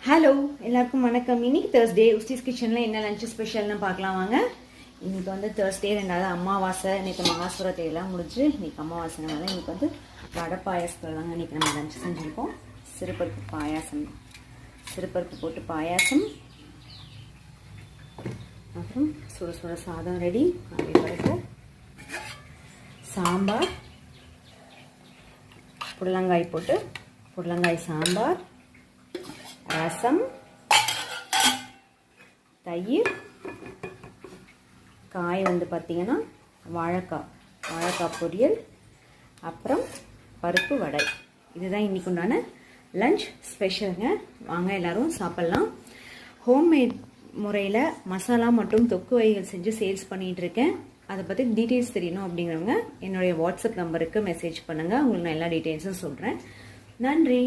Hello எல்லாருக்கும் வணக்கம். இன்னைக்கு தேர்ஸ்டே உஸ்டிஸ் கிச்சனில் என்ன லஞ்ச் ஸ்பெஷல்னு பார்க்கலாம் வாங்க. இன்னைக்கு வந்து தேர்ஸ்டே, ரெண்டாவது அமாவாசை. இன்னைக்கு மகாசுரத்தை எல்லாம் முடிஞ்சு இன்னைக்கு அமாவாசைனால இன்னைக்கு வந்து வடை பாயாசத்தில் தாங்க இன்னைக்கு நம்ம லஞ்ச் செஞ்சுருக்கோம். சிறுபருப்பு பாயாசம், சிறுபருப்பு போட்டு பாயாசம், அப்புறம் சுட சுட சாதம் ரெடி. அப்படி பிறகு சாம்பார், புடலங்காய் போட்டு புடலங்காய் சாம்பார், ரசம், தயிர், காய் வந்து பார்த்திங்கன்னா வாழைக்காய் பொரியல், அப்புறம் பருப்பு வடை. இதுதான் இன்றைக்கு உண்டான லஞ்ச் ஸ்பெஷலுங்க. வாங்க எல்லோரும் சாப்பிட்லாம். ஹோம்மேட் முறையில் மசாலா மற்றும் தொக்கு வகைகள் செஞ்சு சேல்ஸ் பண்ணிகிட்ருக்கேன். அதை பற்றி டீட்டெயில்ஸ் தெரியணும் அப்படிங்கிறவங்க என்னுடைய வாட்ஸ்அப் நம்பருக்கு மெசேஜ் பண்ணுங்கள். உங்களுக்கு நான் எல்லா டீட்டெயில்ஸும் சொல்கிறேன். நன்றி.